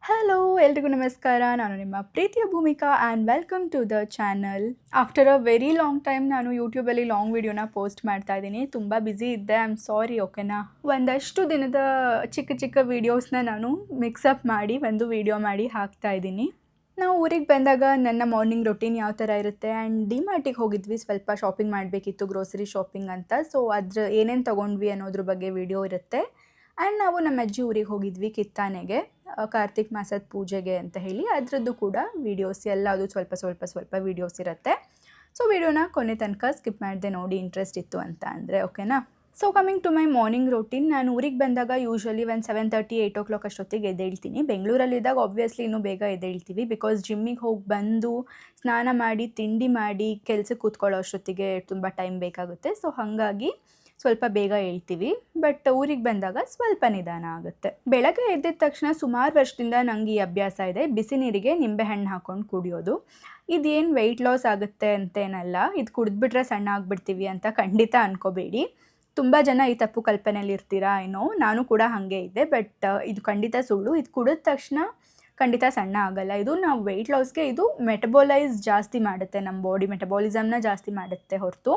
Hello ಎಲ್ರಿಗೂ ನಮಸ್ಕಾರ. ನಾನು ನಿಮ್ಮ ಪ್ರೀತಿಯ Bhoomika and welcome to the channel. After a very long time ನಾನು ಯೂಟ್ಯೂಬಲ್ಲಿ ಲಾಂಗ್ ವಿಡಿಯೋನ ಪೋಸ್ಟ್ ಮಾಡ್ತಾ ಇದ್ದೀನಿ. ತುಂಬ ಬ್ಯುಸಿ ಇದ್ದೆ, ಐ ಆಮ್ ಸಾರಿ. ಓಕೆನಾ, ಒಂದಷ್ಟು ದಿನದ ಚಿಕ್ಕ ಚಿಕ್ಕ ವೀಡಿಯೋಸ್ನ ನಾನು ಮಿಕ್ಸಪ್ ಮಾಡಿ ಒಂದು ವಿಡಿಯೋ ಮಾಡಿ ಹಾಕ್ತಾ ಇದ್ದೀನಿ. ನಾವು ಊರಿಗೆ ಬಂದಾಗ ನನ್ನ ಮಾರ್ನಿಂಗ್ ರೊಟೀನ್ ಯಾವ ಥರ ಇರುತ್ತೆ ಆ್ಯಂಡ್ ಡಿಮಾರ್ಟಿಗೆ ಹೋಗಿದ್ವಿ, ಸ್ವಲ್ಪ ಶಾಪಿಂಗ್ ಮಾಡಬೇಕಿತ್ತು, ಗ್ರೋಸರಿ ಶಾಪಿಂಗ್ ಅಂತ. ಸೊ ಅದ್ರ ಏನೇನು ತೊಗೊಂಡ್ವಿ ಅನ್ನೋದ್ರ ಬಗ್ಗೆ ವಿಡಿಯೋ ಇರುತ್ತೆ. ಆ್ಯಂಡ್ ನಾವು ನಮ್ಮ ಅಜ್ಜಿ ಊರಿಗೆ ಹೋಗಿದ್ವಿ ಕಿತ್ತಾನೆಗೆ, ಕಾರ್ತಿಕ್ ಮಾಸದ ಪೂಜೆಗೆ ಅಂತ ಹೇಳಿ. ಅದರದ್ದು ಕೂಡ ವೀಡಿಯೋಸ್ ಎಲ್ಲದು ಸ್ವಲ್ಪ ವೀಡಿಯೋಸ್ ಇರುತ್ತೆ. ಸೊ ವಿಡಿಯೋನ ಕೊನೆ ತನಕ ಸ್ಕಿಪ್ ಮಾಡಿದೆ ನೋಡಿ, ಇಂಟ್ರೆಸ್ಟ್ ಇತ್ತು ಅಂತ ಅಂದರೆ. ಓಕೆನಾ, so coming to my morning routine. ನಾನು ಊರಿಗೆ ಬಂದಾಗ ಯೂಶ್ವಲಿ ಒಂದು 7:30 8 o'clock ಅಷ್ಟೊತ್ತಿಗೆ ಎದ್ದೇಳ್ತೀನಿ. ಬೆಂಗಳೂರಲ್ಲಿದ್ದಾಗ ಆಬ್ವಿಯಸ್ಲಿ ಇನ್ನೂ ಬೇಗ ಎದ್ದೇಳ್ತೀವಿ, ಬಿಕಾಸ್ ಜಿಮ್ಮಿಗೆ ಹೋಗಿ ಬಂದು ಸ್ನಾನ ಮಾಡಿ ತಿಂಡಿ ಮಾಡಿ ಕೆಲಸಕ್ಕೆ ಕೂತ್ಕೊಳ್ಳೋ ಅಷ್ಟೊತ್ತಿಗೆ ತುಂಬ ಟೈಮ್ ಬೇಕಾಗುತ್ತೆ. ಸೊ ಹಾಗಾಗಿ ಸ್ವಲ್ಪ ಬೇಗ ಹೇಳ್ತೀವಿ. ಬಟ್ ಊರಿಗೆ ಬಂದಾಗ ಸ್ವಲ್ಪ ನಿಧಾನ ಆಗುತ್ತೆ. ಬೆಳಗ್ಗೆ ಎದ್ದಿದ ತಕ್ಷಣ ಸುಮಾರು ವರ್ಷದಿಂದ ನನಗೆ ಈ ಅಭ್ಯಾಸ ಇದೆ, ಬಿಸಿ ನೀರಿಗೆ ನಿಂಬೆಹಣ್ಣು ಹಾಕ್ಕೊಂಡು ಕುಡಿಯೋದು. ಇದೇನು ವೆಯ್ಟ್ ಲಾಸ್ ಆಗುತ್ತೆ ಅಂತೇನಲ್ಲ, ಇದು ಕುಡಿದ್ಬಿಟ್ರೆ ಸಣ್ಣ ಆಗಿಬಿಡ್ತೀವಿ ಅಂತ ಖಂಡಿತ ಅನ್ಕೋಬೇಡಿ. ತುಂಬ ಜನ ಈ ತಪ್ಪು ಕಲ್ಪನೆಯಲ್ಲಿ ಇರ್ತೀರಾ ಏನೋ, ನಾನು ಕೂಡ ಹಾಗೆ ಇದ್ದೆ. ಬಟ್ ಇದು ಖಂಡಿತ ಸುಳ್ಳು. ಇದು ಕುಡಿದ ತಕ್ಷಣ ಖಂಡಿತ ಸಣ್ಣ ಆಗಲ್ಲ. ಇದು ನಾವು ವೆಯ್ಟ್ ಲಾಸ್ಗೆ ಇದು ಮೆಟಬಾಲೈಸ್ ಜಾಸ್ತಿ ಮಾಡುತ್ತೆ, ನಮ್ಮ ಬಾಡಿ ಮೆಟಬಾಲಿಸಮ್ನ ಜಾಸ್ತಿ ಮಾಡುತ್ತೆ ಹೊರತು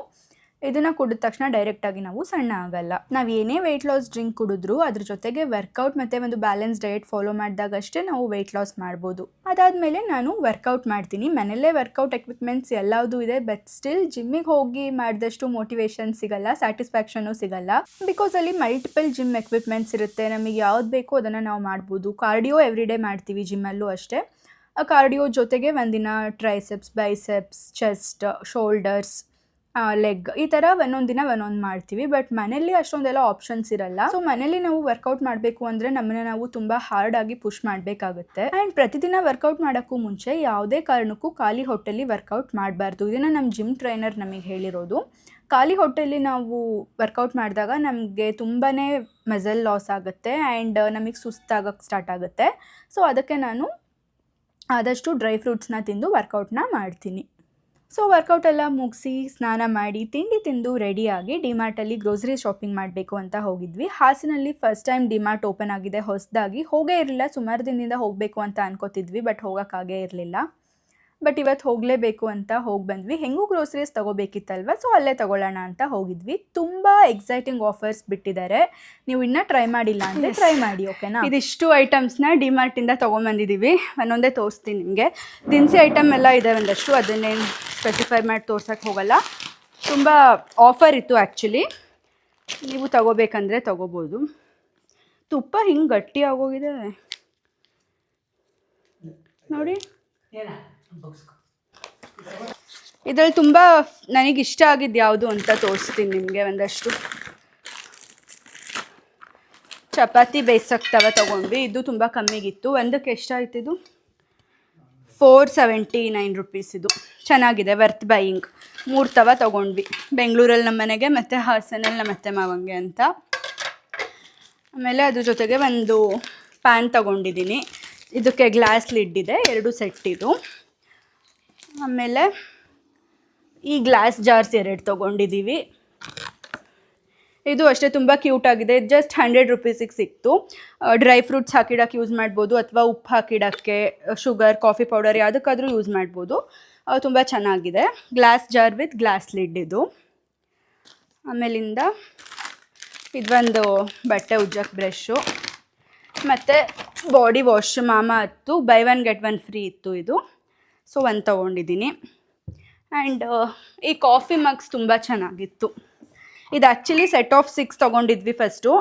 ಇದನ್ನು ಕುಡಿದ ತಕ್ಷಣ ಡೈರೆಕ್ಟಾಗಿ ನಾವು ಸಣ್ಣ ಆಗಲ್ಲ. ನಾವು ಏನೇ ವೆಯ್ಟ್ ಲಾಸ್ ಡ್ರಿಂಕ್ ಕುಡಿದ್ರೂ ಅದ್ರ ಜೊತೆಗೆ ವರ್ಕೌಟ್ ಮತ್ತು ಒಂದು ಬ್ಯಾಲೆನ್ಸ್ ಡಯಟ್ ಫಾಲೋ ಮಾಡಿದಾಗಷ್ಟೇ ನಾವು ವೆಯ್ಟ್ ಲಾಸ್ ಮಾಡ್ಬೋದು. ಅದಾದಮೇಲೆ ನಾನು ವರ್ಕೌಟ್ ಮಾಡ್ತೀನಿ. ಮನೆಯಲ್ಲೇ ವರ್ಕೌಟ್ ಎಕ್ವಿಪ್ಮೆಂಟ್ಸ್ ಎಲ್ಲದೂ ಇದೆ. ಬಟ್ ಸ್ಟಿಲ್ ಜಿಮ್ಮಿಗೆ ಹೋಗಿ ಮಾಡಿದಷ್ಟು ಮೋಟಿವೇಶನ್ ಸಿಗಲ್ಲ, ಸ್ಯಾಟಿಸ್ಫ್ಯಾಕ್ಷನು ಸಿಗಲ್ಲ. ಬಿಕಾಸ್ ಅಲ್ಲಿ ಮಲ್ಟಿಪಲ್ ಜಿಮ್ ಎಕ್ವಿಪ್ಮೆಂಟ್ಸ್ ಇರುತ್ತೆ. ನಮಗೆ ಯಾವ್ದು ಬೇಕೋ ಅದನ್ನು ನಾವು ಮಾಡ್ಬೋದು. ಕಾರ್ಡಿಯೋ ಎವ್ರಿಡೇ ಮಾಡ್ತೀವಿ ಜಿಮ್ಮಲ್ಲೂ ಅಷ್ಟೇ. ಕಾರ್ಡಿಯೋ ಜೊತೆಗೆ ಒಂದಿನ triceps, biceps, chest, shoulders, leg, ಈ ಥರ ಒಂದೊಂದು ದಿನ ಒಂದೊಂದು ಮಾಡ್ತೀವಿ. ಬಟ್ ಮನೇಲಿ ಅಷ್ಟೊಂದೆಲ್ಲ ಆಪ್ಷನ್ಸ್ ಇರಲ್ಲ. ಸೊ ಮನೇಲಿ ನಾವು ವರ್ಕೌಟ್ ಮಾಡಬೇಕು ಅಂದರೆ ನಮ್ಮನ್ನ ನಾವು ತುಂಬ ಹಾರ್ಡಾಗಿ ಪುಷ್ ಮಾಡಬೇಕಾಗುತ್ತೆ. ಆ್ಯಂಡ್ ಪ್ರತಿದಿನ ವರ್ಕೌಟ್ ಮಾಡೋಕ್ಕೂ ಮುಂಚೆ ಯಾವುದೇ ಕಾರಣಕ್ಕೂ ಖಾಲಿ ಹೊಟ್ಟೆಲಿ ವರ್ಕೌಟ್ ಮಾಡಬಾರ್ದು. ಇದನ್ನು ನಮ್ಮ ಜಿಮ್ ಟ್ರೈನರ್ ನಮಗೆ ಹೇಳಿರೋದು. ಖಾಲಿ ಹೊಟ್ಟೆಲಿ ನಾವು ವರ್ಕೌಟ್ ಮಾಡಿದಾಗ ನಮಗೆ ತುಂಬಾ ಮಸಲ್ ಲಾಸ್ ಆಗುತ್ತೆ ಆ್ಯಂಡ್ ನಮಗೆ ಸುಸ್ತಾಗಕ್ಕೆ ಸ್ಟಾರ್ಟ್ ಆಗುತ್ತೆ. ಸೊ ಅದಕ್ಕೆ ನಾನು ಆದಷ್ಟು ಡ್ರೈ ಫ್ರೂಟ್ಸ್ನ ತಿಂದು ವರ್ಕೌಟ್ನ ಮಾಡ್ತೀನಿ. ಸೊ ವರ್ಕೌಟ್ ಎಲ್ಲ ಮುಗಿಸಿ ಸ್ನಾನ ಮಾಡಿ ತಿಂಡಿ ತಿಂದು ರೆಡಿಯಾಗಿ ಡಿಮಾರ್ಟಲ್ಲಿ ಗ್ರೋಸರಿ ಶಾಪಿಂಗ್ ಮಾಡಬೇಕು ಅಂತ ಹೋಗಿದ್ವಿ. ಹಾಸನಲ್ಲಿ ಫಸ್ಟ್ ಟೈಮ್ ಡಿಮಾರ್ಟ್ ಓಪನ್ ಆಗಿದೆ ಹೊಸದಾಗಿ. ಹೋಗೇ ಇರಲಿಲ್ಲ, ಸುಮಾರು ದಿನದಿಂದ ಹೋಗಬೇಕು ಅಂತ ಅನ್ಕೋತಿದ್ವಿ, ಬಟ್ ಹೋಗೋಕ್ಕಾಗೇ ಇರಲಿಲ್ಲ. ಬಟ್ ಇವತ್ತು ಹೋಗಲೇಬೇಕು ಅಂತ ಹೋಗಿ ಬಂದ್ವಿ. ಹೆಂಗೂ ಗ್ರೋಸರೀಸ್ ತೊಗೋಬೇಕಿತ್ತಲ್ವ, ಸೊ ಅಲ್ಲೇ ತೊಗೊಳ್ಳೋಣ ಅಂತ ಹೋಗಿದ್ವಿ. ತುಂಬ ಎಕ್ಸೈಟಿಂಗ್ ಆಫರ್ಸ್ ಬಿಟ್ಟಿದ್ದಾರೆ. ನೀವು ಇನ್ನೂ ಟ್ರೈ ಮಾಡಿಲ್ಲ ಅಂದರೆ ಟ್ರೈ ಮಾಡಿ. ಓಕೆನಾ, ಇದಿಷ್ಟು ಐಟಮ್ಸ್ನ ಡಿಮಾರ್ಟಿಂದ ತೊಗೊಂಬಂದಿದ್ದೀವಿ. ಒಂದೊಂದೇ ತೋರಿಸ್ತೀನಿ ನಿಮಗೆ. ದಿನಸಿ ಐಟಮ್ ಎಲ್ಲ ಇದೆ ಒಂದಷ್ಟು, ಅದನ್ನೇನು ಸ್ಪೆಸಿಫೈ ಮಾಡಿ ತೋರ್ಸೋಕ್ಕೆ ಹೋಗಲ್ಲ. ತುಂಬ ಆಫರ್ ಇತ್ತು ಆ್ಯಕ್ಚುಲಿ, ನೀವು ತೊಗೋಬೇಕಂದ್ರೆ ತೊಗೋಬೋದು. ತುಪ್ಪ ಹಿಂಗೆ ಗಟ್ಟಿ ಆಗೋಗಿದೆ ನೋಡಿ. ಇದರಲ್ಲಿ ತುಂಬ ನನಗಿಷ್ಟ ಆಗಿದ್ದು ಯಾವುದು ಅಂತ ತೋರಿಸ್ತೀನಿ ನಿಮಗೆ. ಒಂದಷ್ಟು ಚಪಾತಿ ಬೇಯಿಸೋಕ್ಕೆ ತವ ತೊಗೊಂಡ್ವಿ. ಇದು ತುಂಬ ಕಮ್ಮಿಗಿತ್ತು. ಒಂದಕ್ಕೆ ಎಷ್ಟಾಯ್ತು ಇದು? 479 rupees. ಇದು ಚೆನ್ನಾಗಿದೆ, ವರ್ತ್ ಬೈಯಿಂಗ್. 3 ತವ ತೊಗೊಂಡ್ವಿ, ಬೆಂಗಳೂರಲ್ಲಿ ನಮ್ಮ ಮನೆಗೆ ಮತ್ತು ಹಾಸನಲ್ಲಿ ನಮ್ಮ ಅತ್ತೆ ಮಾವಂಗೆ ಅಂತ. ಆಮೇಲೆ ಅದ್ರ ಜೊತೆಗೆ ಒಂದು ಪ್ಯಾನ್ ತೊಗೊಂಡಿದ್ದೀನಿ. ಇದಕ್ಕೆ ಗ್ಲಾಸ್ ಲಿಡ್ ಇದೆ, 2 ಸೆಟ್ ಇದು. ಆಮೇಲೆ ಈ ಗ್ಲಾಸ್ ಜಾರ್ಸ್ 2 ತೊಗೊಂಡಿದ್ದೀವಿ. ಇದು ಅಷ್ಟೇ ತುಂಬ ಕ್ಯೂಟ್ ಆಗಿದೆ. ಜಸ್ಟ್ 100 rupeesಗೆ ಸಿಕ್ತು. ಡ್ರೈ ಫ್ರೂಟ್ಸ್ ಹಾಕಿಡೋಕ್ಕೆ ಯೂಸ್ ಮಾಡ್ಬೋದು, ಅಥವಾ ಉಪ್ಪು ಹಾಕಿಡೋಕ್ಕೆ, ಶುಗರ್, ಕಾಫಿ ಪೌಡರ್ ಯಾವುದಕ್ಕಾದರೂ ಯೂಸ್ ಮಾಡ್ಬೋದು. ತುಂಬ ಚೆನ್ನಾಗಿದೆ. Glass jar with glass lid ಇದು. ಆಮೇಲಿಂದ ಇದೊಂದು ಬಟ್ಟೆ ಉಜ್ಜಕ್ಕೆ ಬ್ರಷು, ಮತ್ತು ಬಾಡಿ ವಾಶ್ ಮಾಮಾ ಅರ್ತ್ ಬೈ 1 get 1 free ಇತ್ತು ಇದು. ಸೊ ಒಂದು ತೊಗೊಂಡಿದ್ದೀನಿ. ಆ್ಯಂಡ್ ಈ ಕಾಫಿ ಮಗ್ಸ್ ತುಂಬ ಚೆನ್ನಾಗಿತ್ತು. ಇದು ಆ್ಯಕ್ಚುಲಿ ಸೆಟ್ ಆಫ್ 6 ತೊಗೊಂಡಿದ್ವಿ ಫಸ್ಟು,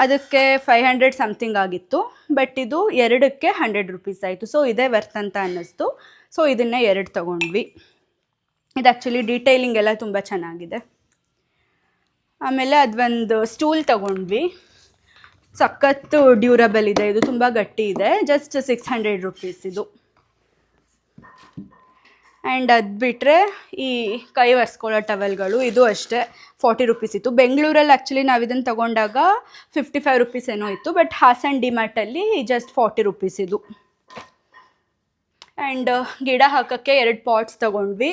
ಅದಕ್ಕೆ 500 ಸಮಥಿಂಗ್ ಆಗಿತ್ತು. ಬಟ್ ಇದು 2ಕ್ಕೆ 100 rupees ಆಯಿತು. ಸೊ ಇದೇ ವರ್ತ್ ಅಂತ ಅನ್ನಿಸ್ತು. ಸೊ ಇದನ್ನೇ 2 ತೊಗೊಂಡ್ವಿ. ಇದು ಆ್ಯಕ್ಚುಲಿ ಡೀಟೇಲಿಂಗ್ ಎಲ್ಲ ತುಂಬ ಚೆನ್ನಾಗಿದೆ. ಆಮೇಲೆ ಅದೊಂದು ಸ್ಟೂಲ್ ತೊಗೊಂಡ್ವಿ. ಸಖತ್ತು ಡ್ಯೂರಬಲ್ ಇದೆ, ಇದು ತುಂಬ ಗಟ್ಟಿ ಇದೆ. ಜಸ್ಟ್ 600 rupees ಇದು. ಆ್ಯಂಡ್ ಅದು ಬಿಟ್ಟರೆ ಈ ಕೈ ಒರೆಸ್ಕೊಳ್ಳೋ ಟವೆಲ್ಗಳು, ಇದು ಅಷ್ಟೇ 40 rupees ಇತ್ತು. ಬೆಂಗಳೂರಲ್ಲಿ ಆ್ಯಕ್ಚುಲಿ ನಾವು ಇದನ್ನು ತೊಗೊಂಡಾಗ 55 rupees ಏನೋ ಇತ್ತು. ಬಟ್ ಹಾಸನ್ ಡಿಮಾರ್ಟಲ್ಲಿ ಜಸ್ಟ್ 40 rupees ಇದು. ಆ್ಯಂಡ್ ಗಿಡ ಹಾಕೋಕ್ಕೆ 2 ಪಾಟ್ಸ್ ತೊಗೊಂಡ್ವಿ.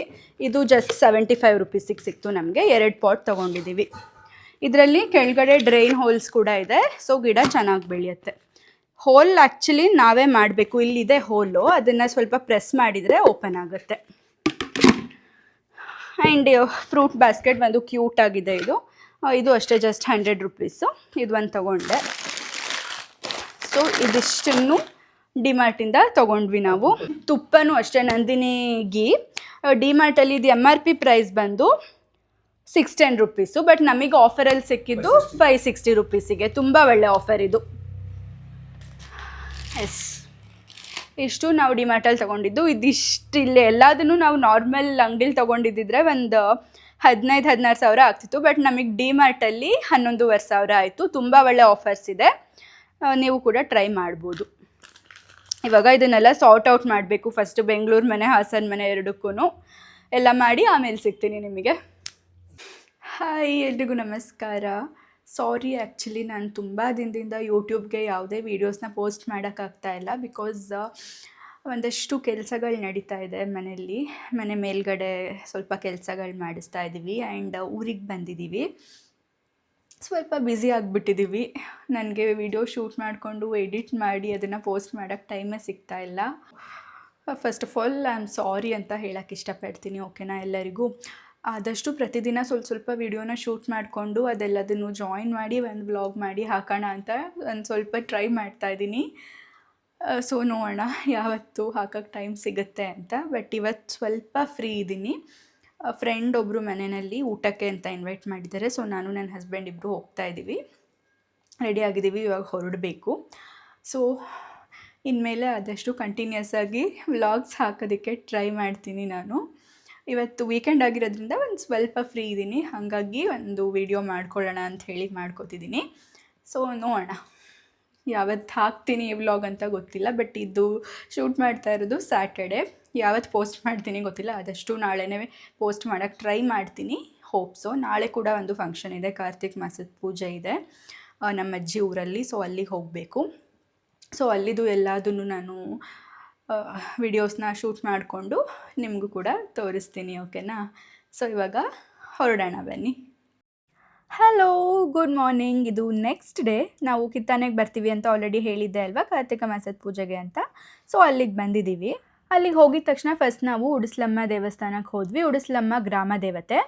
ಇದು ಜಸ್ಟ್ 75 rupeesಗೆ ಸಿಕ್ತು ನಮಗೆ. 2 ಪಾಟ್ ತೊಗೊಂಡಿದ್ದೀವಿ. ಇದರಲ್ಲಿ ಕೆಳಗಡೆ ಡ್ರೈನ್ ಹೋಲ್ಸ್ ಕೂಡ ಇದೆ. ಸೊ ಗಿಡ ಚೆನ್ನಾಗಿ ಬೆಳೆಯುತ್ತೆ. ಹೋಲ್ ಆ್ಯಕ್ಚುಲಿ ನಾವೇ ಮಾಡಬೇಕು. ಇಲ್ಲಿದೆ ಹೋಲು, ಅದನ್ನು ಸ್ವಲ್ಪ ಪ್ರೆಸ್ ಮಾಡಿದರೆ ಓಪನ್ ಆಗುತ್ತೆ. ಆ್ಯಂಡ್ ಫ್ರೂಟ್ ಬಾಸ್ಕೆಟ್ ಒಂದು ಕ್ಯೂಟ್ ಆಗಿದೆ ಇದು. ಇದು ಅಷ್ಟೇ ಜಸ್ಟ್ 100 ರೂಪೀಸು. ಇದು ಒಂದು ತೊಗೊಂಡೆ. ಸೊ ಇದಿಷ್ಟನ್ನು ಡಿಮಾರ್ಟಿಂದ ತೊಗೊಂಡ್ವಿ ನಾವು. ತುಪ್ಪನೂ ಅಷ್ಟೇ ನಂದಿನಿ ಗೀ. ಡಿಮಾರ್ಟಲ್ಲಿ ಇದು MRP ಪ್ರೈಸ್ ಬಂದು 610 ರೂಪೀಸು, ಬಟ್ ನಮಗೆ ಆಫರಲ್ಲಿ ಸಿಕ್ಕಿದ್ದು 560 ರೂಪೀಸಿಗೆ. ತುಂಬ ಒಳ್ಳೆ ಆಫರ್ ಇದು. ಎಸ್, ಇಷ್ಟು ನಾವು ಡಿಮಾರ್ಟಲ್ಲಿ ತೊಗೊಂಡಿದ್ದು. ಇದಿಷ್ಟಿಲ್ಲೇ ಎಲ್ಲದನ್ನು ನಾವು ನಾರ್ಮಲ್ ಅಂಗಡಿಲಿ ತೊಗೊಂಡಿದ್ದಿದ್ರೆ ಒಂದು 15-16 ಸಾವಿರ ಆಗ್ತಿತ್ತು, ಬಟ್ ನಮಗೆ ಡಿಮಾರ್ಟಲ್ಲಿ 11,500 ಆಯಿತು. ತುಂಬ ಒಳ್ಳೆ ಆಫರ್ಸ್ ಇದೆ, ನೀವು ಕೂಡ ಟ್ರೈ ಮಾಡ್ಬೋದು. ಇವಾಗ ಇದನ್ನೆಲ್ಲ ಸಾರ್ಟ್ ಔಟ್ ಮಾಡಬೇಕು. ಫಸ್ಟು ಬೆಂಗಳೂರು ಮನೆ, ಹಾಸನ ಮನೆ ಎರಡಕ್ಕೂ ಎಲ್ಲ ಮಾಡಿ ಆಮೇಲೆ ಸಿಗ್ತೀನಿ ನಿಮಗೆ. ಹಾಯ್, ಎಲ್ರಿಗೂ ನಮಸ್ಕಾರ. ಸಾರಿ, ಆ್ಯಕ್ಚುಲಿ ನಾನು ತುಂಬ ದಿನದಿಂದ ಯೂಟ್ಯೂಬ್ಗೆ ಯಾವುದೇ ವೀಡಿಯೋಸ್ನ ಪೋಸ್ಟ್ ಮಾಡೋಕ್ಕಾಗ್ತಾ ಇಲ್ಲ. ಬಿಕಾಸ್ ಒಂದಷ್ಟು ಕೆಲಸಗಳು ನಡೀತಾ ಇದೆ ಮನೆಯಲ್ಲಿ. ಮನೆ ಮೇಲ್ಗಡೆ ಸ್ವಲ್ಪ ಕೆಲಸಗಳು ಮಾಡಿಸ್ತಾ ಇದ್ದೀವಿ. ಆ್ಯಂಡ್ ಊರಿಗೆ ಬಂದಿದ್ದೀವಿ. ಸ್ವಲ್ಪ ಬ್ಯುಸಿ ಆಗಿಬಿಟ್ಟಿದ್ದೀವಿ. ನನಗೆ ವಿಡಿಯೋ ಶೂಟ್ ಮಾಡಿಕೊಂಡು ಎಡಿಟ್ ಮಾಡಿ ಅದನ್ನು ಪೋಸ್ಟ್ ಮಾಡೋಕ್ಕೆ ಟೈಮೇ ಸಿಗ್ತಾ ಇಲ್ಲ. First of all I am sorry ಅಂತ ಹೇಳೋಕ್ಕೆ ಇಷ್ಟಪಡ್ತೀನಿ, ಓಕೆನಾ ಎಲ್ಲರಿಗೂ. ಆದಷ್ಟು ಪ್ರತಿದಿನ ಸ್ವಲ್ಪ ವಿಡಿಯೋನ ಶೂಟ್ ಮಾಡಿಕೊಂಡು ಅದೆಲ್ಲದನ್ನು ಜಾಯಿನ್ ಮಾಡಿ ಒಂದು ವ್ಲಾಗ್ ಮಾಡಿ ಹಾಕೋಣ ಅಂತ ಒಂದು ಸ್ವಲ್ಪ ಟ್ರೈ ಮಾಡ್ತಾಯಿದ್ದೀನಿ. ಸೊ ನೋಡೋಣ ಯಾವತ್ತು ಹಾಕೋಕ್ಕೆ ಟೈಮ್ ಸಿಗುತ್ತೆ ಅಂತ. ಬಟ್ ಇವತ್ತು ಸ್ವಲ್ಪ ಫ್ರೀ ಇದ್ದೀನಿ. ಫ್ರೆಂಡ್ ಒಬ್ಬರು ಮನೆಯಲ್ಲಿ ಊಟಕ್ಕೆ ಅಂತ ಇನ್ವೈಟ್ ಮಾಡಿದ್ದಾರೆ. ಸೊ ನಾನು ನನ್ನ ಹಸ್ಬೆಂಡ್ ಇಬ್ಬರು ಹೋಗ್ತಾ ಇದ್ದೀವಿ, ರೆಡಿ ಆಗಿದ್ದೀವಿ, ಇವಾಗ ಹೊರಡಬೇಕು. ಸೊ ಇನ್ಮೇಲೆ ಆದಷ್ಟು ಕಂಟಿನ್ಯೂಸ್ ಆಗಿ ವ್ಲಾಗ್ಸ್ ಹಾಕೋದಕ್ಕೆ ಟ್ರೈ ಮಾಡ್ತೀನಿ ನಾನು. ಇವತ್ತು ವೀಕೆಂಡ್ ಆಗಿರೋದ್ರಿಂದ ಒಂದು ಸ್ವಲ್ಪ ಫ್ರೀ ಇದ್ದೀನಿ, ಹಾಗಾಗಿ ಒಂದು ವಿಡಿಯೋ ಮಾಡ್ಕೊಳ್ಳೋಣ ಅಂತ ಹೇಳಿ ಮಾಡ್ಕೋತಿದ್ದೀನಿ. ಸೊ ನೋಡೋಣ ಯಾವತ್ತು ಹಾಕ್ತೀನಿ ಈ ವ್ಲಾಗ್ ಅಂತ ಗೊತ್ತಿಲ್ಲ. ಬಟ್ ಇದು ಶೂಟ್ ಮಾಡ್ತಾ ಇರೋದು ಸ್ಯಾಟರ್ಡೆ. ಯಾವತ್ತು ಪೋಸ್ಟ್ ಮಾಡ್ತೀನಿ ಗೊತ್ತಿಲ್ಲ, ಆದಷ್ಟು ನಾಳೆನೇ ಪೋಸ್ಟ್ ಮಾಡೋಕ್ಕೆ ಟ್ರೈ ಮಾಡ್ತೀನಿ. ಹೋಪ್ಸು. ನಾಳೆ ಕೂಡ ಒಂದು ಫಂಕ್ಷನ್ ಇದೆ, ಕಾರ್ತಿಕ್ ಮಾಸದ ಪೂಜೆ ಇದೆ ನಮ್ಮ ಅಜ್ಜಿ ಊರಲ್ಲಿ. ಸೊ ಅಲ್ಲಿಗೆ ಹೋಗಬೇಕು. ಸೊ ಅಲ್ಲಿದು ಎಲ್ಲದನ್ನು ನಾನು ವಿಡಿಯೋಸ್ನ ಶೂಟ್ ಮಾಡಿಕೊಂಡು ನಿಮಗೂ ಕೂಡ ತೋರಿಸ್ತೀನಿ, ಓಕೆನಾ. ಸೊ ಇವಾಗ ಹೊರಡೋಣ ಬನ್ನಿ. Hello, good morning. ಇದು ನೆಕ್ಸ್ಟ್ ಡೇ. ನಾವು ಕಿತ್ತಾನೆಗೆ ಬರ್ತೀವಿ ಅಂತ ಆಲ್ರೆಡಿ ಹೇಳಿದ್ದೆ ಅಲ್ವಾ, ಕಾರ್ತಿಕ ಮಾಸದ ಪೂಜೆಗೆ ಅಂತ. ಸೊ ಅಲ್ಲಿಗೆ ಬಂದಿದ್ದೀವಿ. ಅಲ್ಲಿಗೆ ಹೋಗಿದ ತಕ್ಷಣ ಫಸ್ಟ್ ನಾವು ಉಡಿಸ್ಲಮ್ಮ ದೇವಸ್ಥಾನಕ್ಕೆ ಹೋದ್ವಿ. ಉಡಿಸ್ಲಮ್ಮ ಗ್ರಾಮ ದೇವತೆ.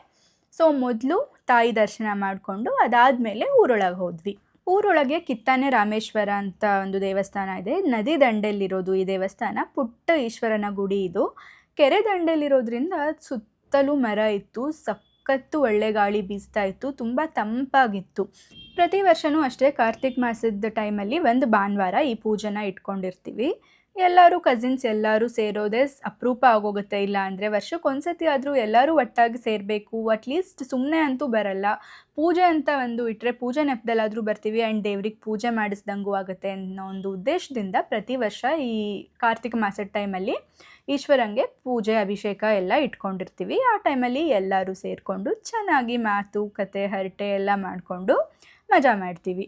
ಸೊ ಮೊದಲು ತಾಯಿ ದರ್ಶನ ಮಾಡಿಕೊಂಡು ಅದಾದಮೇಲೆ ಊರೊಳಗೆ ಹೋದ್ವಿ. ಊರೊಳಗೆ ಕಿತ್ತಾನೆ ರಾಮೇಶ್ವರ ಅಂತ ಒಂದು ದೇವಸ್ಥಾನ ಇದೆ. ನದಿ ದಂಡೆಯಲ್ಲಿರೋದು ಈ ದೇವಸ್ಥಾನ. ಪುಟ್ಟ ಈಶ್ವರನ ಗುಡಿ ಇದು. ಕೆರೆ ದಂಡೆಯಲ್ಲಿರೋದ್ರಿಂದ ಸುತ್ತಲೂ ಮರ ಇತ್ತು. ಸಖತ್ತು ಒಳ್ಳೆ ಗಾಳಿ ಬೀಸ್ತಾ ಇತ್ತು, ತುಂಬ ತಂಪಾಗಿತ್ತು. ಪ್ರತಿ ವರ್ಷವೂ ಅಷ್ಟೇ ಕಾರ್ತಿಕ್ ಮಾಸದ ಟೈಮಲ್ಲಿ ಒಂದು ಭಾನುವಾರ ಈ ಪೂಜೆನ ಇಟ್ಕೊಂಡಿರ್ತೀವಿ. ಎಲ್ಲರೂ ಕಸಿನ್ಸ್ ಎಲ್ಲರೂ ಸೇರೋದೇ ಅಪರೂಪ ಆಗೋಗುತ್ತೆ. ಇಲ್ಲ ಅಂದರೆ ವರ್ಷಕ್ಕೊಂದ್ಸತಿ ಆದರೂ ಎಲ್ಲರೂ ಒಟ್ಟಾಗಿ ಸೇರಬೇಕು. ಅಟ್ಲೀಸ್ಟ್ ಸುಮ್ಮನೆ ಅಂತೂ ಬರಲ್ಲ. ಪೂಜೆ ಅಂತ ಒಂದು ಇಟ್ಟರೆ ಪೂಜೆ ನೆಪದಲ್ಲಾದರೂ ಬರ್ತೀವಿ. ಆ್ಯಂಡ್ ದೇವ್ರಿಗೆ ಪೂಜೆ ಮಾಡಿಸ್ದಂಗೂ ಆಗುತ್ತೆ ಅನ್ನೋ ಒಂದು ಉದ್ದೇಶದಿಂದ ಪ್ರತಿ ವರ್ಷ ಈ ಕಾರ್ತಿಕ ಮಾಸದ ಟೈಮಲ್ಲಿ ಈಶ್ವರಂಗೆ ಪೂಜೆ ಅಭಿಷೇಕ ಎಲ್ಲ ಇಟ್ಕೊಂಡಿರ್ತೀವಿ. ಆ ಟೈಮಲ್ಲಿ ಎಲ್ಲರೂ ಸೇರಿಕೊಂಡು ಚೆನ್ನಾಗಿ ಮಾತು ಕತೆ ಹರಟೆ ಎಲ್ಲ ಮಾಡಿಕೊಂಡು ಮಜಾ ಮಾಡ್ತೀವಿ.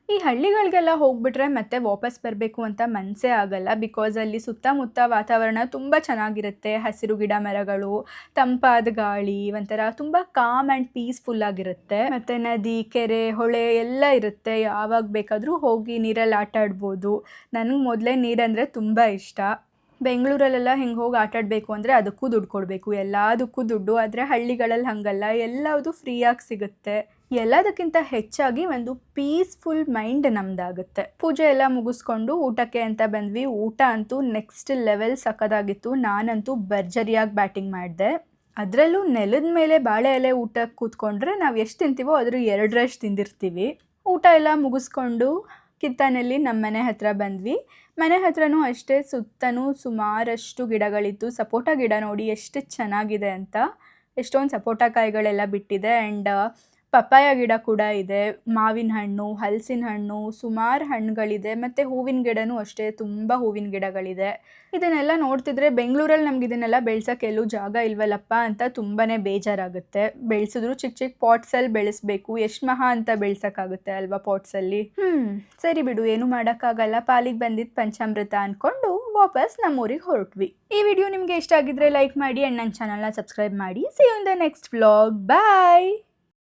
ಈ ಹಳ್ಳಿಗಳಿಗೆಲ್ಲ ಹೋಗ್ಬಿಟ್ರೆ ಮತ್ತೆ ವಾಪಸ್ ಬರಬೇಕು ಅಂತ ಮನಸ್ಸೇ ಆಗಲ್ಲ. ಬಿಕಾಸ್ ಅಲ್ಲಿ ಸುತ್ತಮುತ್ತ ವಾತಾವರಣ ತುಂಬ ಚೆನ್ನಾಗಿರುತ್ತೆ. ಹಸಿರು ಗಿಡ ಮರಗಳು, ತಂಪಾದ ಗಾಳಿ, ಒಂಥರ ತುಂಬ ಕಾಮ್ ಆ್ಯಂಡ್ ಪೀಸ್ಫುಲ್ ಆಗಿರುತ್ತೆ. ಮತ್ತು ನದಿ, ಕೆರೆ, ಹೊಳೆ ಎಲ್ಲ ಇರುತ್ತೆ. ಯಾವಾಗ ಬೇಕಾದರೂ ಹೋಗಿ ನೀರಲ್ಲಿ ಆಟ ಆಡ್ಬೋದು. ನನಗೆ ಮೊದಲೇ ನೀರಂದರೆ ತುಂಬ ಇಷ್ಟ. ಬೆಂಗಳೂರಲ್ಲೆಲ್ಲ ಹಿಂಗೆ ಹೋಗಿ ಆಟಾಡಬೇಕು ಅಂದರೆ ಅದಕ್ಕೂ ದುಡ್ಡು ಕೊಡಬೇಕು, ಎಲ್ಲದಕ್ಕೂ ದುಡ್ಡು. ಆದರೆ ಹಳ್ಳಿಗಳಲ್ಲಿ ಹಾಗಲ್ಲ, ಎಲ್ಲವುದು ಫ್ರೀಯಾಗಿ ಸಿಗುತ್ತೆ. ಎಲ್ಲದಕ್ಕಿಂತ ಹೆಚ್ಚಾಗಿ ಒಂದು ಪೀಸ್ಫುಲ್ ಮೈಂಡ್ ನಮ್ದಾಗುತ್ತೆ. ಪೂಜೆ ಎಲ್ಲ ಮುಗಿಸ್ಕೊಂಡು ಊಟಕ್ಕೆ ಅಂತ ಬಂದ್ವಿ. ಊಟ ಅಂತೂ ನೆಕ್ಸ್ಟ್ ಲೆವೆಲ್ ಸಖತ್ತಾಗಿತ್ತು. ನಾನಂತೂ ಭರ್ಜರಿಯಾಗಿ ಬ್ಯಾಟಿಂಗ್ ಮಾಡಿದೆ. ಅದರಲ್ಲೂ ನೆಲದ ಮೇಲೆ ಬಾಳೆ ಎಲೆ ಊಟಕ್ಕೆ ಕೂತ್ಕೊಂಡ್ರೆ ನಾವು ಎಷ್ಟು ತಿಂತೀವೋ ಅದ್ರ 2ರಷ್ಟು ತಿಂದಿರ್ತೀವಿ. ಊಟ ಎಲ್ಲ ಮುಗಿಸ್ಕೊಂಡು ಕಿತ್ತಾನಲ್ಲಿ ನಮ್ಮ ಮನೆ ಹತ್ರ ಬಂದ್ವಿ. ಮನೆ ಹತ್ರನೂ ಅಷ್ಟೇ ಸುತ್ತನೂ ಸುಮಾರಷ್ಟು ಗಿಡಗಳಿತ್ತು. ಸಪೋಟ ಗಿಡ ನೋಡಿ ಎಷ್ಟು ಚೆನ್ನಾಗಿದೆ ಅಂತ. ಎಷ್ಟೊಂದು ಸಪೋಟ ಕಾಯಿಗಳೆಲ್ಲ ಬಿಟ್ಟಿದೆ. ಆ್ಯಂಡ್ ಪಪ್ಪಾಯ ಗಿಡ ಕೂಡ ಇದೆ. ಮಾವಿನ ಹಣ್ಣು, ಹಲಸಿನ ಹಣ್ಣು, ಸುಮಾರು ಹಣ್ಣುಗಳಿದೆ. ಮತ್ತು ಹೂವಿನ ಗಿಡನೂ ಅಷ್ಟೇ, ತುಂಬ ಹೂವಿನ ಗಿಡಗಳಿದೆ. ಇದನ್ನೆಲ್ಲ ನೋಡ್ತಿದ್ರೆ ಬೆಂಗಳೂರಲ್ಲಿ ನಮ್ಗೆ ಇದನ್ನೆಲ್ಲ ಬೆಳ್ಸೋಕ್ಕೆ ಎಲ್ಲೂ ಜಾಗ ಇಲ್ವಲ್ಲಪ್ಪ ಅಂತ ತುಂಬಾ ಬೇಜಾರಾಗುತ್ತೆ. ಬೆಳೆಸಿದ್ರು ಚಿಕ್ಕ ಚಿಕ್ಕ ಪಾಟ್ಸಲ್ಲಿ ಬೆಳೆಸಬೇಕು. ಎಷ್ಟು ಮಹಾ ಅಂತ ಬೆಳ್ಸೋಕ್ಕಾಗುತ್ತೆ ಅಲ್ವಾ ಪಾಟ್ಸಲ್ಲಿ. ಸರಿ ಬಿಡು, ಏನೂ ಮಾಡೋಕ್ಕಾಗಲ್ಲ. ಪಾಲಿಗೆ ಬಂದಿದ್ದು ಪಂಚಾಮೃತ ಅಂದ್ಕೊಂಡು ವಾಪಸ್ ನಮ್ಮೂರಿಗೆ ಹೊರಟ್ವಿ. ಈ ವಿಡಿಯೋ ನಿಮಗೆ ಇಷ್ಟ ಆಗಿದ್ರೆ ಲೈಕ್ ಮಾಡಿ ಆ್ಯಂಡ್ ನನ್ನ ಚಾನಲ್ನ ಸಬ್ಸ್ಕ್ರೈಬ್ ಮಾಡಿ. See you in the next vlog. Bye.